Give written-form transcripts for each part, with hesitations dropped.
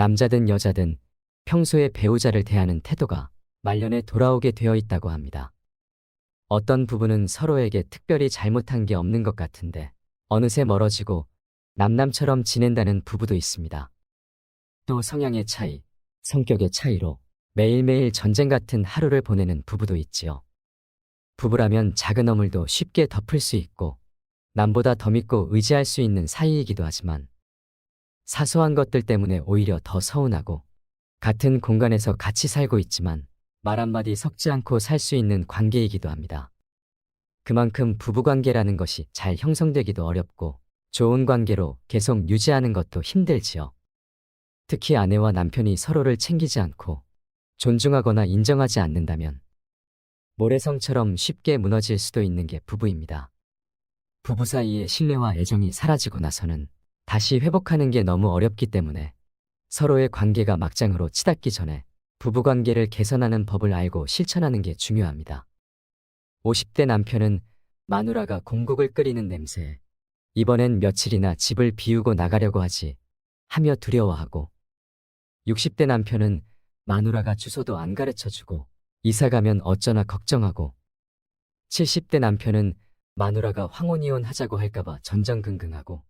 남자든 여자든 평소에 배우자를 대하는 태도가 말년에 돌아오게 되어 있다고 합니다. 어떤 부부는 서로에게 특별히 잘못한 게 없는 것 같은데 어느새 멀어지고 남남처럼 지낸다는 부부도 있습니다. 또 성향의 차이, 성격의 차이로 매일매일 전쟁 같은 하루를 보내는 부부도 있지요. 부부라면 작은 어물도 쉽게 덮을 수 있고 남보다 더 믿고 의지할 수 있는 사이이기도 하지만 사소한 것들 때문에 오히려 더 서운하고 같은 공간에서 같이 살고 있지만 말 한마디 섞지 않고 살 수 있는 관계이기도 합니다. 그만큼 부부관계라는 것이 잘 형성되기도 어렵고 좋은 관계로 계속 유지하는 것도 힘들지요. 특히 아내와 남편이 서로를 챙기지 않고 존중하거나 인정하지 않는다면 모래성처럼 쉽게 무너질 수도 있는 게 부부입니다. 부부 사이의 신뢰와 애정이 사라지고 나서는 다시 회복하는 게 너무 어렵기 때문에 서로의 관계가 막장으로 치닫기 전에 부부관계를 개선하는 법을 알고 실천하는 게 중요합니다. 50대 남편은 마누라가 공국을 끓이는 냄새에 이번엔 며칠이나 집을 비우고 나가려고 하며 두려워하고 60대 남편은 마누라가 주소도 안 가르쳐주고 이사 가면 어쩌나 걱정하고 70대 남편은 마누라가 황혼이혼 하자고 할까봐 전전긍긍하고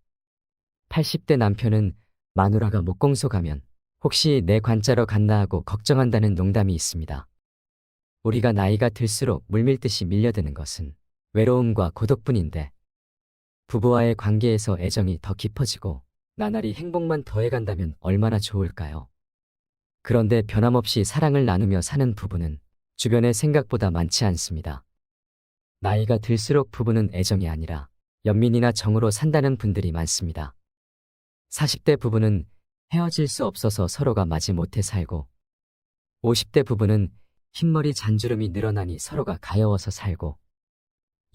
80대 남편은 마누라가 목공소 가면 혹시 내 관짜러 갔나 하고 걱정한다는 농담이 있습니다. 우리가 나이가 들수록 물밀듯이 밀려드는 것은 외로움과 고독뿐인데 부부와의 관계에서 애정이 더 깊어지고 나날이 행복만 더해간다면 얼마나 좋을까요? 그런데 변함없이 사랑을 나누며 사는 부부는 주변에 생각보다 많지 않습니다. 나이가 들수록 부부는 애정이 아니라 연민이나 정으로 산다는 분들이 많습니다. 40대 부부는 헤어질 수 없어서 서로가 마지못해 살고 50대 부부는 흰머리 잔주름이 늘어나니 서로가 가여워서 살고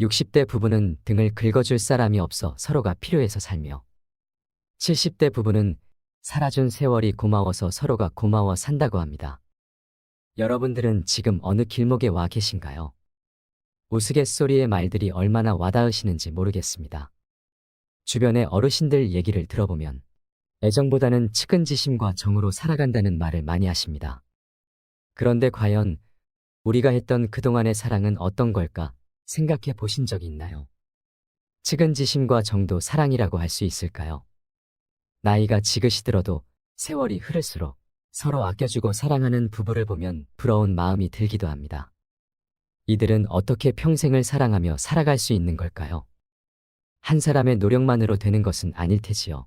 60대 부부는 등을 긁어줄 사람이 없어 서로가 필요해서 살며 70대 부부는 살아준 세월이 고마워서 서로가 고마워 산다고 합니다. 여러분들은 지금 어느 길목에 와 계신가요? 우스갯소리의 말들이 얼마나 와닿으시는지 모르겠습니다. 주변의 어르신들 얘기를 들어보면 애정보다는 측은지심과 정으로 살아간다는 말을 많이 하십니다. 그런데 과연 우리가 했던 그동안의 사랑은 어떤 걸까 생각해 보신 적이 있나요? 측은지심과 정도 사랑이라고 할 수 있을까요? 나이가 지긋이 들어도 세월이 흐를수록 서로 아껴주고 사랑하는 부부를 보면 부러운 마음이 들기도 합니다. 이들은 어떻게 평생을 사랑하며 살아갈 수 있는 걸까요? 한 사람의 노력만으로 되는 것은 아닐 테지요.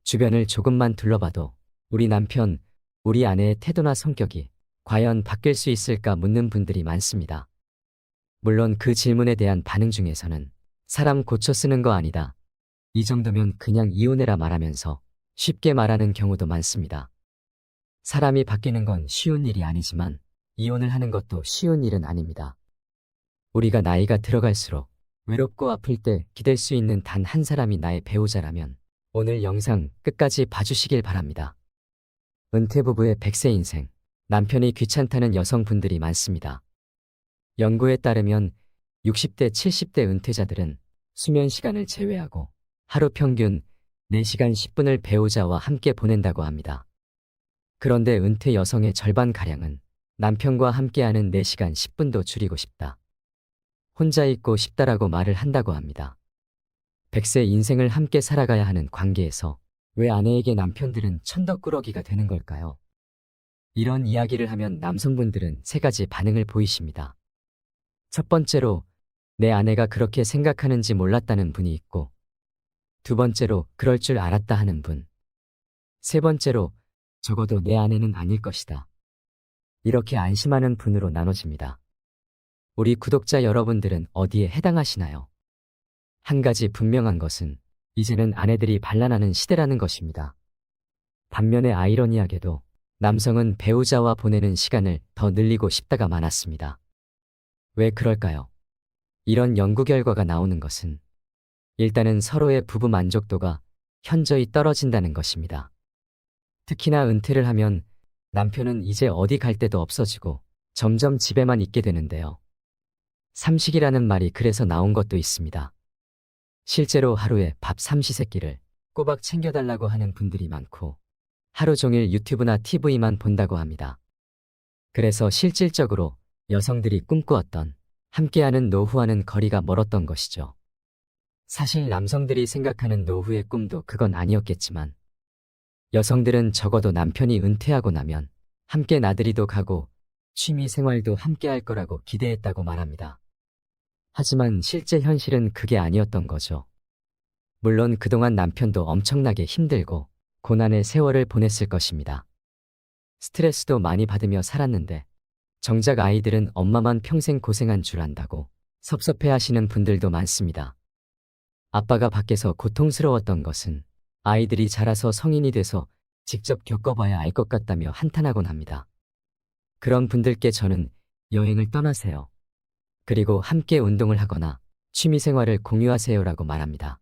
주변을 조금만 둘러봐도 우리 남편, 우리 아내의 태도나 성격이 과연 바뀔 수 있을까 묻는 분들이 많습니다. 물론 그 질문에 대한 반응 중에서는 사람 고쳐 쓰는 거 아니다. 이 정도면 그냥 이혼해라 말하면서 쉽게 말하는 경우도 많습니다. 사람이 바뀌는 건 쉬운 일이 아니지만 이혼을 하는 것도 쉬운 일은 아닙니다. 우리가 나이가 들어갈수록 외롭고 아플 때 기댈 수 있는 단 한 사람이 나의 배우자라면 오늘 영상 끝까지 봐주시길 바랍니다. 은퇴부부의 100세 인생, 남편이 귀찮다는 여성분들이 많습니다. 연구에 따르면 60대, 70대 은퇴자들은 수면 시간을 제외하고 하루 평균 4시간 10분을 배우자와 함께 보낸다고 합니다. 그런데 은퇴 여성의 절반가량은 남편과 함께하는 4시간 10분도 줄이고 싶다. 혼자 있고 싶다라고 말을 한다고 합니다. 100세 인생을 함께 살아가야 하는 관계에서 왜 아내에게 남편들은 천덕꾸러기가 되는 걸까요? 이런 이야기를 하면 남성분들은 3가지 반응을 보이십니다. 첫 번째로 내 아내가 그렇게 생각하는지 몰랐다는 분이 있고, 두 번째로 그럴 줄 알았다 하는 분, 세 번째로 적어도 내 아내는 아닐 것이다. 이렇게 안심하는 분으로 나눠집니다. 우리 구독자 여러분들은 어디에 해당하시나요? 한 가지 분명한 것은 이제는 아내들이 반란하는 시대라는 것입니다. 반면에 아이러니하게도 남성은 배우자와 보내는 시간을 더 늘리고 싶다가 많았습니다. 왜 그럴까요? 이런 연구 결과가 나오는 것은 일단은 서로의 부부 만족도가 현저히 떨어진다는 것입니다. 특히나 은퇴를 하면 남편은 이제 어디 갈 데도 없어지고 점점 집에만 있게 되는데요. 삼식이라는 말이 그래서 나온 것도 있습니다. 실제로 하루에 밥 삼시세끼를 꼬박 챙겨달라고 하는 분들이 많고, 하루 종일 유튜브나 TV만 본다고 합니다. 그래서 실질적으로 여성들이 꿈꾸었던 함께하는 노후와는 거리가 멀었던 것이죠. 사실 남성들이 생각하는 노후의 꿈도 그건 아니었겠지만 여성들은 적어도 남편이 은퇴하고 나면 함께 나들이도 가고 취미 생활도 함께 할 거라고 기대했다고 말합니다. 하지만 실제 현실은 그게 아니었던 거죠. 물론 그동안 남편도 엄청나게 힘들고 고난의 세월을 보냈을 것입니다. 스트레스도 많이 받으며 살았는데 정작 아이들은 엄마만 평생 고생한 줄 안다고 섭섭해하시는 분들도 많습니다. 아빠가 밖에서 고통스러웠던 것은 아이들이 자라서 성인이 돼서 직접 겪어봐야 알 것 같다며 한탄하곤 합니다. 그런 분들께 저는 여행을 떠나세요. 그리고 함께 운동을 하거나 취미생활을 공유하세요라고 말합니다.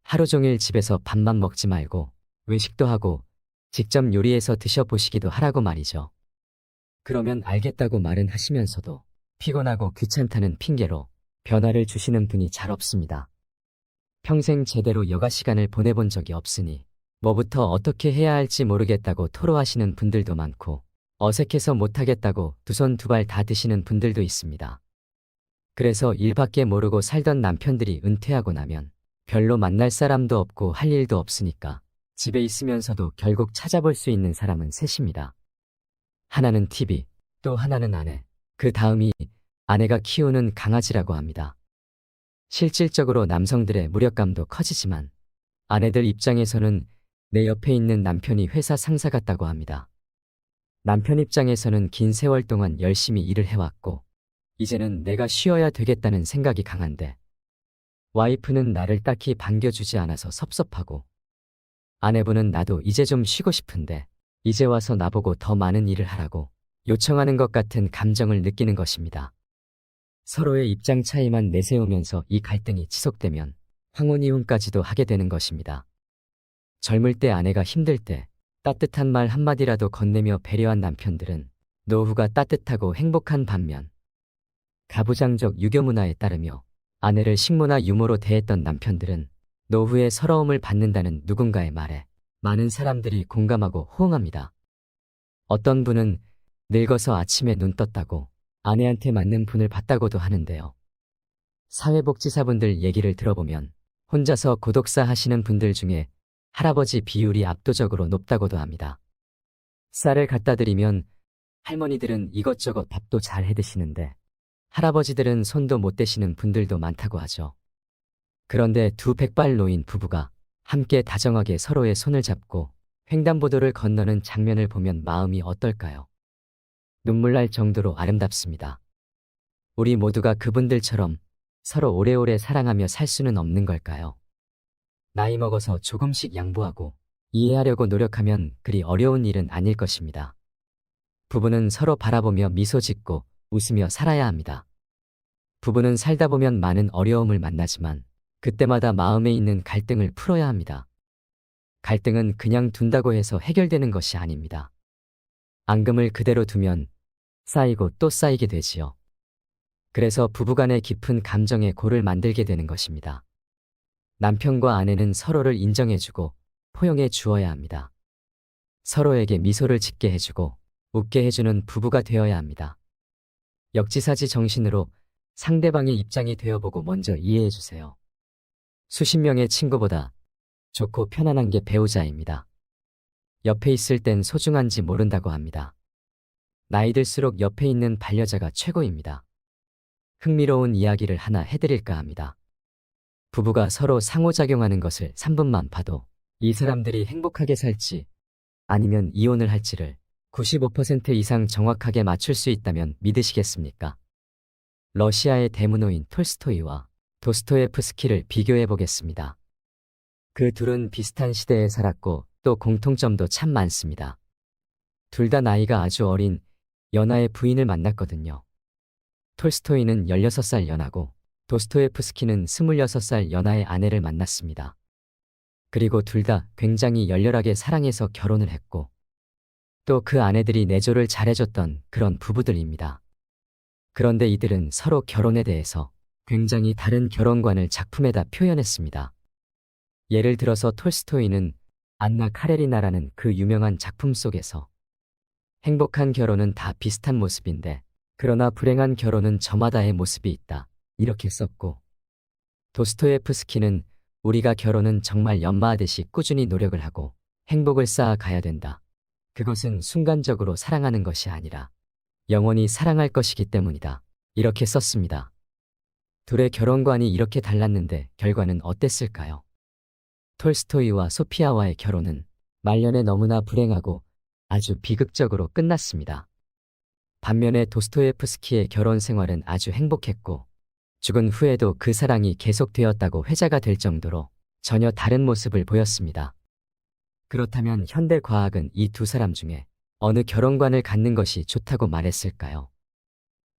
하루 종일 집에서 밥만 먹지 말고 외식도 하고 직접 요리해서 드셔보시기도 하라고 말이죠. 그러면 알겠다고 말은 하시면서도 피곤하고 귀찮다는 핑계로 변화를 주시는 분이 잘 없습니다. 평생 제대로 여가 시간을 보내본 적이 없으니 뭐부터 어떻게 해야 할지 모르겠다고 토로하시는 분들도 많고 어색해서 못하겠다고 두 손 두 발 다 드시는 분들도 있습니다. 그래서 일밖에 모르고 살던 남편들이 은퇴하고 나면 별로 만날 사람도 없고 할 일도 없으니까 집에 있으면서도 결국 찾아볼 수 있는 사람은 셋입니다. 하나는 TV, 또 하나는 아내, 그 다음이 아내가 키우는 강아지라고 합니다. 실질적으로 남성들의 무력감도 커지지만 아내들 입장에서는 내 옆에 있는 남편이 회사 상사 같다고 합니다. 남편 입장에서는 긴 세월 동안 열심히 일을 해왔고 이제는 내가 쉬어야 되겠다는 생각이 강한데 와이프는 나를 딱히 반겨주지 않아서 섭섭하고 아내분은 나도 이제 좀 쉬고 싶은데 이제 와서 나보고 더 많은 일을 하라고 요청하는 것 같은 감정을 느끼는 것입니다. 서로의 입장 차이만 내세우면서 이 갈등이 지속되면 황혼이혼까지도 하게 되는 것입니다. 젊을 때 아내가 힘들 때 따뜻한 말 한마디라도 건네며 배려한 남편들은 노후가 따뜻하고 행복한 반면 가부장적 유교 문화에 따르며 아내를 식모나 유모로 대했던 남편들은 노후에 서러움을 받는다는 누군가의 말에 많은 사람들이 공감하고 호응합니다. 어떤 분은 늙어서 아침에 눈 떴다고 아내한테 맞는 분을 봤다고도 하는데요. 사회복지사분들 얘기를 들어보면 혼자서 고독사 하시는 분들 중에 할아버지 비율이 압도적으로 높다고도 합니다. 쌀을 갖다 드리면 할머니들은 이것저것 밥도 잘 해드시는데 할아버지들은 손도 못 대시는 분들도 많다고 하죠. 그런데 두 백발 노인 부부가 함께 다정하게 서로의 손을 잡고 횡단보도를 건너는 장면을 보면 마음이 어떨까요? 눈물 날 정도로 아름답습니다. 우리 모두가 그분들처럼 서로 오래오래 사랑하며 살 수는 없는 걸까요? 나이 먹어서 조금씩 양보하고 이해하려고 노력하면 그리 어려운 일은 아닐 것입니다. 부부는 서로 바라보며 미소 짓고 웃으며 살아야 합니다. 부부는 살다 보면 많은 어려움을 만나지만 그때마다 마음에 있는 갈등을 풀어야 합니다. 갈등은 그냥 둔다고 해서 해결되는 것이 아닙니다. 앙금을 그대로 두면 쌓이고 또 쌓이게 되지요. 그래서 부부간의 깊은 감정의 골을 만들게 되는 것입니다. 남편과 아내는 서로를 인정해주고 포용해 주어야 합니다. 서로에게 미소를 짓게 해주고 웃게 해주는 부부가 되어야 합니다. 역지사지 정신으로 상대방의 입장이 되어보고 먼저 이해해주세요. 수십 명의 친구보다 좋고 편안한 게 배우자입니다. 옆에 있을 땐 소중한지 모른다고 합니다. 나이 들수록 옆에 있는 반려자가 최고입니다. 흥미로운 이야기를 하나 해드릴까 합니다. 부부가 서로 상호작용하는 것을 3분만 봐도 이 사람들이 행복하게 살지 아니면 이혼을 할지를 95% 이상 정확하게 맞출 수 있다면 믿으시겠습니까? 러시아의 대문호인 톨스토이와 도스토예프스키를 비교해 보겠습니다. 그 둘은 비슷한 시대에 살았고 또 공통점도 참 많습니다. 둘 다 나이가 아주 어린 연하의 부인을 만났거든요. 톨스토이는 16살 연하고 도스토예프스키는 26살 연하의 아내를 만났습니다. 그리고 둘 다 굉장히 열렬하게 사랑해서 결혼을 했고 또 그 아내들이 내조를 잘해줬던 그런 부부들입니다. 그런데 이들은 서로 결혼에 대해서 굉장히 다른 결혼관을 작품에다 표현했습니다. 예를 들어서 톨스토이는 안나 카레리나라는 그 유명한 작품 속에서 행복한 결혼은 다 비슷한 모습인데 그러나 불행한 결혼은 저마다의 모습이 있다. 이렇게 썼고 도스토예프스키는 우리가 결혼은 정말 연마하듯이 꾸준히 노력을 하고 행복을 쌓아가야 된다. 그것은 순간적으로 사랑하는 것이 아니라 영원히 사랑할 것이기 때문이다. 이렇게 썼습니다. 둘의 결혼관이 이렇게 달랐는데 결과는 어땠을까요? 톨스토이와 소피아와의 결혼은 말년에 너무나 불행하고 아주 비극적으로 끝났습니다. 반면에 도스토예프스키의 결혼 생활은 아주 행복했고 죽은 후에도 그 사랑이 계속되었다고 회자가 될 정도로 전혀 다른 모습을 보였습니다. 그렇다면 현대 과학은 이 두 사람 중에 어느 결혼관을 갖는 것이 좋다고 말했을까요?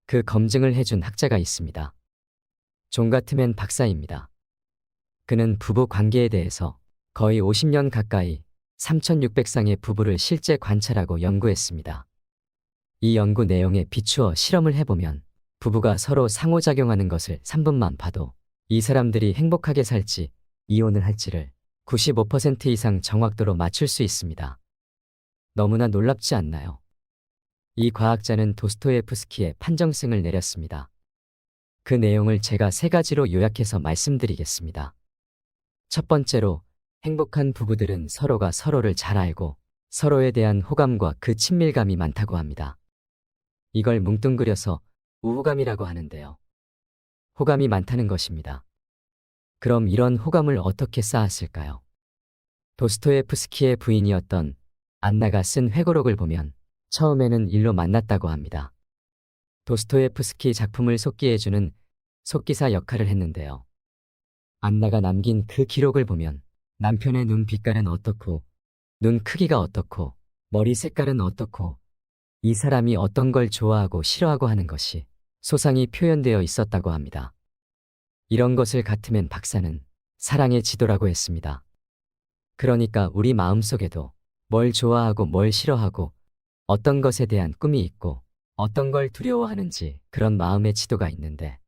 그 검증을 해준 학자가 있습니다. 존 가트맨 박사입니다. 그는 부부 관계에 대해서 거의 50년 가까이 3,600쌍의 부부를 실제 관찰하고 연구했습니다. 이 연구 내용에 비추어 실험을 해보면 부부가 서로 상호작용하는 것을 3분만 봐도 이 사람들이 행복하게 살지 이혼을 할지를 95% 이상 정확도로 맞출 수 있습니다. 너무나 놀랍지 않나요? 이 과학자는 도스토예프스키의 판정승을 내렸습니다. 그 내용을 제가 3가지로 요약해서 말씀드리겠습니다. 첫 번째로 행복한 부부들은 서로가 서로를 잘 알고 서로에 대한 호감과 그 친밀감이 많다고 합니다. 이걸 뭉뚱그려서 우호감이라고 하는데요. 호감이 많다는 것입니다. 그럼 이런 호감을 어떻게 쌓았을까요? 도스토예프스키의 부인이었던 안나가 쓴 회고록을 보면 처음에는 일로 만났다고 합니다. 도스토예프스키 작품을 속기해주는 속기사 역할을 했는데요. 안나가 남긴 그 기록을 보면 남편의 눈 빛깔은 어떻고 눈 크기가 어떻고 머리 색깔은 어떻고 이 사람이 어떤 걸 좋아하고 싫어하고 하는 것이 소상히 표현되어 있었다고 합니다. 이런 것을 같으면 박사는 사랑의 지도라고 했습니다. 그러니까 우리 마음속에도 뭘 좋아하고 뭘 싫어하고 어떤 것에 대한 꿈이 있고 어떤 걸 두려워하는지 그런 마음의 지도가 있는데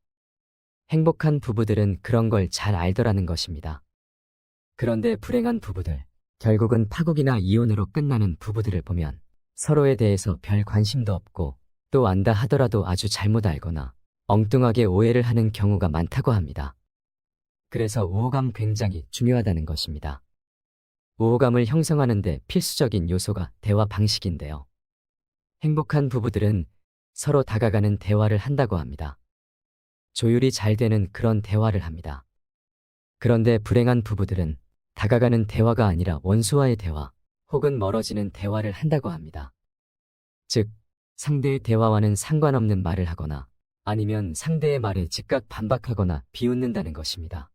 행복한 부부들은 그런 걸 잘 알더라는 것입니다. 그런데 불행한 부부들, 결국은 파국이나 이혼으로 끝나는 부부들을 보면 서로에 대해서 별 관심도 없고 또 안다 하더라도 아주 잘못 알거나 엉뚱하게 오해를 하는 경우가 많다고 합니다. 그래서 우호감 굉장히 중요하다는 것입니다. 우호감을 형성하는 데 필수적인 요소가 대화 방식인데요. 행복한 부부들은 서로 다가가는 대화를 한다고 합니다. 조율이 잘 되는 그런 대화를 합니다. 그런데 불행한 부부들은 다가가는 대화가 아니라 원수와의 대화 혹은 멀어지는 대화를 한다고 합니다. 즉, 상대의 대화와는 상관없는 말을 하거나 아니면 상대의 말에 즉각 반박하거나 비웃는다는 것입니다.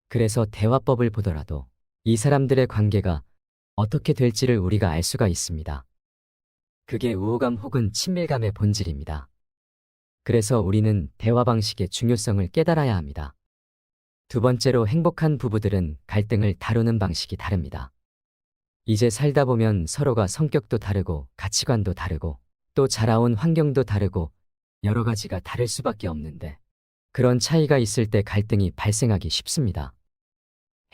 그래서 대화법을 보더라도 이 사람들의 관계가 어떻게 될지를 우리가 알 수가 있습니다. 그게 우호감 혹은 친밀감의 본질입니다. 그래서 우리는 대화 방식의 중요성을 깨달아야 합니다. 두 번째로 행복한 부부들은 갈등을 다루는 방식이 다릅니다. 이제 살다 보면 서로가 성격도 다르고 가치관도 다르고 또 자라온 환경도 다르고 여러 가지가 다를 수밖에 없는데 그런 차이가 있을 때 갈등이 발생하기 쉽습니다.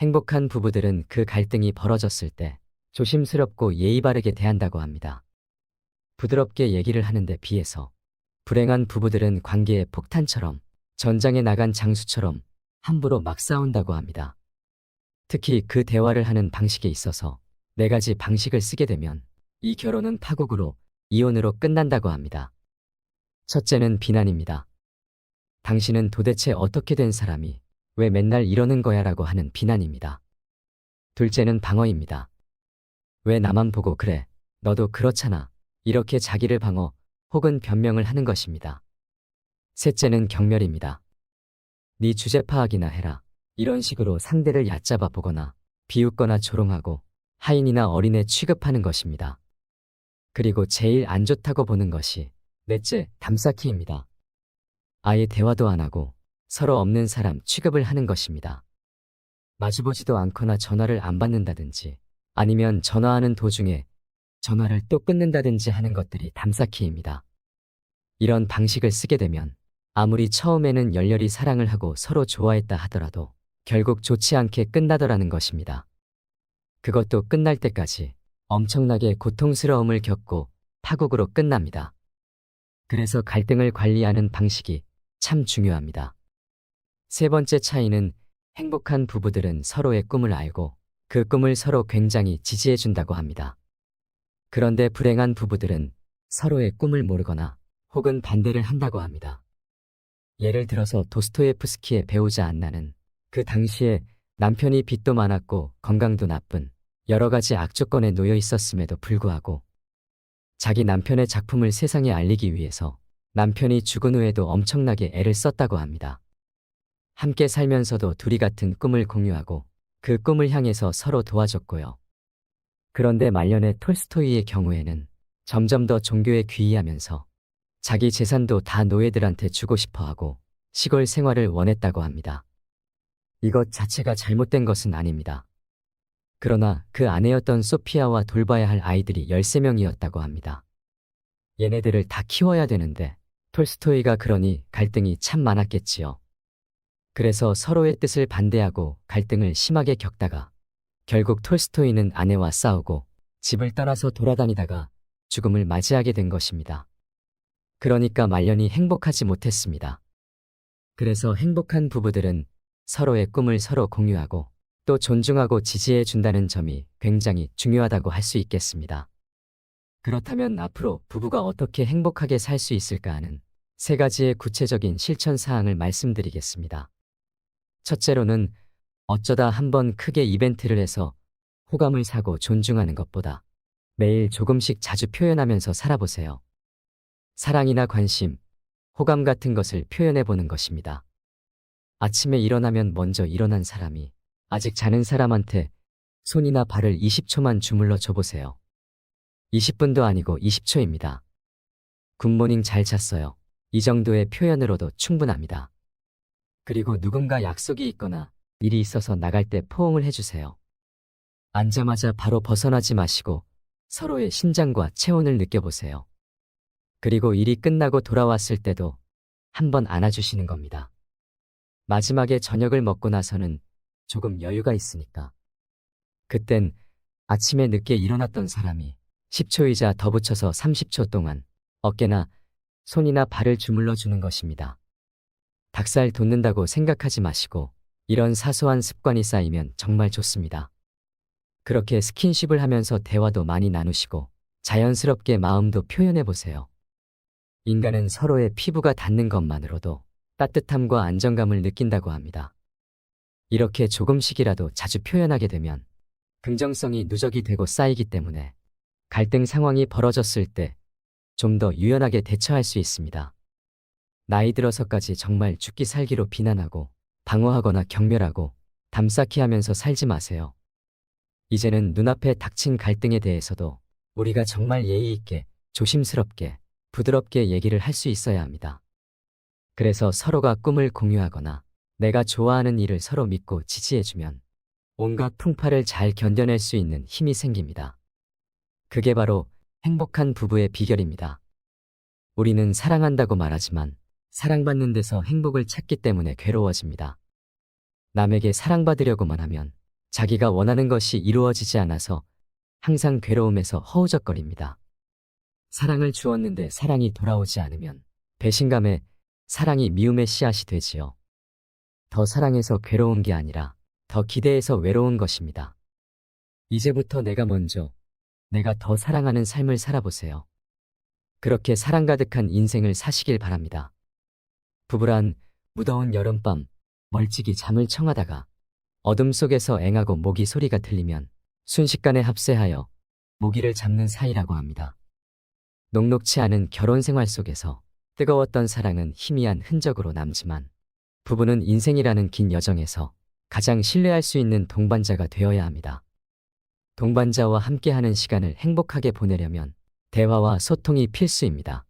행복한 부부들은 그 갈등이 벌어졌을 때 조심스럽고 예의 바르게 대한다고 합니다. 부드럽게 얘기를 하는데 비해서 불행한 부부들은 관계의 폭탄처럼 전장에 나간 장수처럼 함부로 막 싸운다고 합니다. 특히 그 대화를 하는 방식에 있어서 4가지 방식을 쓰게 되면 이 결혼은 파국으로 이혼으로 끝난다고 합니다. 첫째는 비난입니다. 당신은 도대체 어떻게 된 사람이 왜 맨날 이러는 거야 라고 하는 비난입니다. 둘째는 방어입니다. 왜 나만 보고 그래? 너도 그렇잖아. 이렇게 자기를 방어 혹은 변명을 하는 것입니다. 셋째는 경멸입니다. 네 주제 파악이나 해라. 이런 식으로 상대를 얕잡아 보거나 비웃거나 조롱하고 하인이나 어린애 취급하는 것입니다. 그리고 제일 안 좋다고 보는 것이 넷째, 담쌓기입니다. 아예 대화도 안 하고 서로 없는 사람 취급을 하는 것입니다. 마주보지도 않거나 전화를 안 받는다든지 아니면 전화하는 도중에 전화를 또 끊는다든지 하는 것들이 담쌓기입니다. 이런 방식을 쓰게 되면 아무리 처음에는 열렬히 사랑을 하고 서로 좋아했다 하더라도 결국 좋지 않게 끝나더라는 것입니다. 그것도 끝날 때까지 엄청나게 고통스러움을 겪고 파국으로 끝납니다. 그래서 갈등을 관리하는 방식이 참 중요합니다. 세 번째 차이는 행복한 부부들은 서로의 꿈을 알고 그 꿈을 서로 굉장히 지지해 준다고 합니다. 그런데 불행한 부부들은 서로의 꿈을 모르거나 혹은 반대를 한다고 합니다. 예를 들어서 도스토예프스키의 배우자 안나는 그 당시에 남편이 빚도 많았고 건강도 나쁜 여러 가지 악조건에 놓여 있었음에도 불구하고 자기 남편의 작품을 세상에 알리기 위해서 남편이 죽은 후에도 엄청나게 애를 썼다고 합니다. 함께 살면서도 둘이 같은 꿈을 공유하고 그 꿈을 향해서 서로 도와줬고요. 그런데 말년의 톨스토이의 경우에는 점점 더 종교에 귀의하면서 자기 재산도 다 노예들한테 주고 싶어하고 시골 생활을 원했다고 합니다. 이것 자체가 잘못된 것은 아닙니다. 그러나 그 아내였던 소피아와 돌봐야 할 아이들이 13명이었다고 합니다. 얘네들을 다 키워야 되는데 톨스토이가 그러니 갈등이 참 많았겠지요. 그래서 서로의 뜻을 반대하고 갈등을 심하게 겪다가 결국 톨스토이는 아내와 싸우고 집을 떠나서 돌아다니다가 죽음을 맞이하게 된 것입니다. 그러니까 말년이 행복하지 못했습니다. 그래서 행복한 부부들은 서로의 꿈을 서로 공유하고 또 존중하고 지지해 준다는 점이 굉장히 중요하다고 할 수 있겠습니다. 그렇다면 앞으로 부부가 어떻게 행복하게 살 수 있을까 하는 세 가지의 구체적인 실천 사항을 말씀드리겠습니다. 첫째로는 어쩌다 한번 크게 이벤트를 해서 호감을 사고 존중하는 것보다 매일 조금씩 자주 표현하면서 살아보세요. 사랑이나 관심, 호감 같은 것을 표현해 보는 것입니다. 아침에 일어나면 먼저 일어난 사람이 아직 자는 사람한테 손이나 발을 20초만 주물러 줘보세요. 20분도 아니고 20초입니다. 굿모닝 잘 잤어요. 이 정도의 표현으로도 충분합니다. 그리고 누군가 약속이 있거나 일이 있어서 나갈 때 포옹을 해주세요. 앉자마자 바로 벗어나지 마시고 서로의 심장과 체온을 느껴보세요. 그리고 일이 끝나고 돌아왔을 때도 한번 안아주시는 겁니다. 마지막에 저녁을 먹고 나서는 조금 여유가 있으니까 그땐 아침에 늦게 일어났던 사람이 10초이자 더 붙여서 30초 동안 어깨나 손이나 발을 주물러 주는 것입니다. 닭살 돋는다고 생각하지 마시고 이런 사소한 습관이 쌓이면 정말 좋습니다. 그렇게 스킨십을 하면서 대화도 많이 나누시고 자연스럽게 마음도 표현해 보세요. 인간은 서로의 피부가 닿는 것만으로도 따뜻함과 안정감을 느낀다고 합니다. 이렇게 조금씩이라도 자주 표현하게 되면 긍정성이 누적이 되고 쌓이기 때문에 갈등 상황이 벌어졌을 때 좀 더 유연하게 대처할 수 있습니다. 나이 들어서까지 정말 죽기 살기로 비난하고 방어하거나 경멸하고 담쌓기 하면서 살지 마세요. 이제는 눈앞에 닥친 갈등에 대해서도 우리가 정말 예의 있게 조심스럽게 부드럽게 얘기를 할 수 있어야 합니다. 그래서 서로가 꿈을 공유하거나 내가 좋아하는 일을 서로 믿고 지지해주면 온갖 풍파를 잘 견뎌낼 수 있는 힘이 생깁니다. 그게 바로 행복한 부부의 비결입니다. 우리는 사랑한다고 말하지만 사랑받는 데서 행복을 찾기 때문에 괴로워집니다. 남에게 사랑받으려고만 하면 자기가 원하는 것이 이루어지지 않아서 항상 괴로움에서 허우적거립니다. 사랑을 주었는데 사랑이 돌아오지 않으면 배신감에 사랑이 미움의 씨앗이 되지요. 더 사랑해서 괴로운 게 아니라 더 기대해서 외로운 것입니다. 이제부터 내가 먼저 내가 더 사랑하는 삶을 살아보세요. 그렇게 사랑 가득한 인생을 사시길 바랍니다. 부부란 무더운 여름밤 멀찍이 잠을 청하다가 어둠 속에서 앵하고 모기 소리가 들리면 순식간에 합세하여 모기를 잡는 사이라고 합니다. 녹록치 않은 결혼 생활 속에서 뜨거웠던 사랑은 희미한 흔적으로 남지만 부부는 인생이라는 긴 여정에서 가장 신뢰할 수 있는 동반자가 되어야 합니다. 동반자와 함께하는 시간을 행복하게 보내려면 대화와 소통이 필수입니다.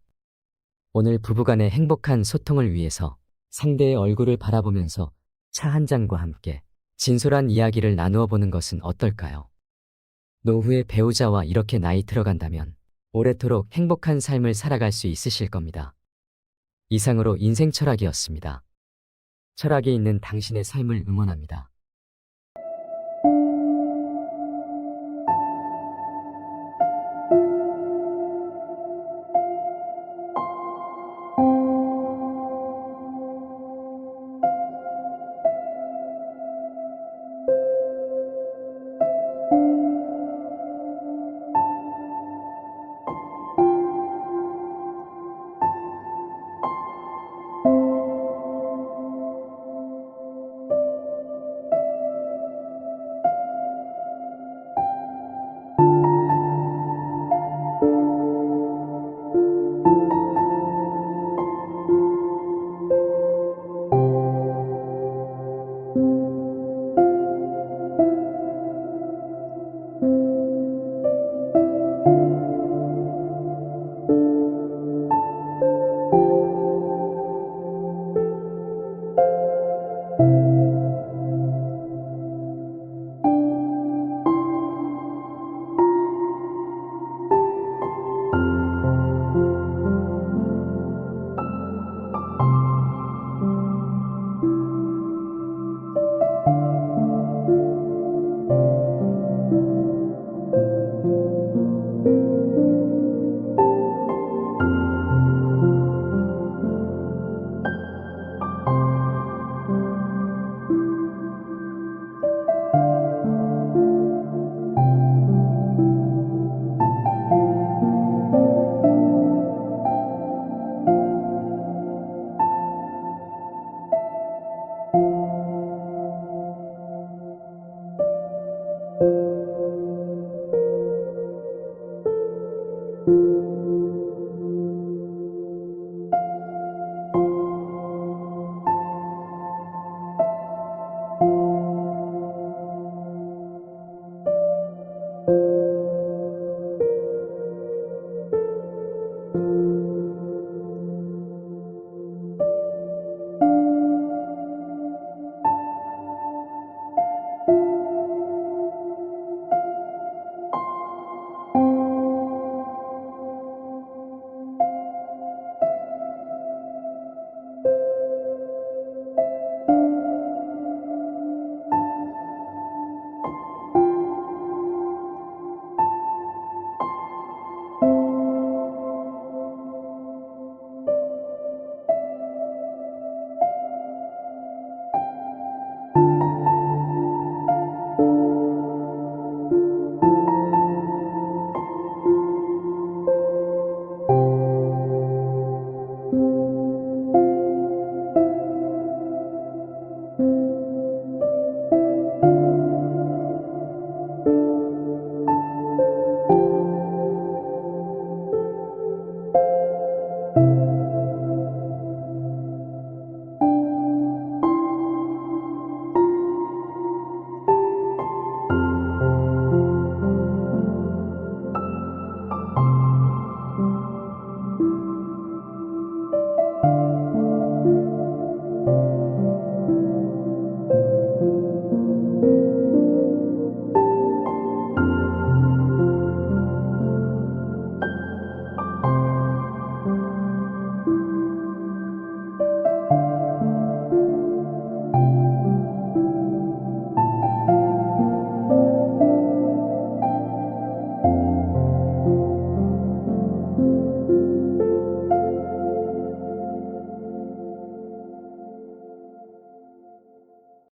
오늘 부부간의 행복한 소통을 위해서 상대의 얼굴을 바라보면서 차 한 잔과 함께 진솔한 이야기를 나누어 보는 것은 어떨까요? 노후의 배우자와 이렇게 나이 들어간다면 오래도록 행복한 삶을 살아갈 수 있으실 겁니다. 이상으로 인생 철학이었습니다. 철학이 있는 당신의 삶을 응원합니다.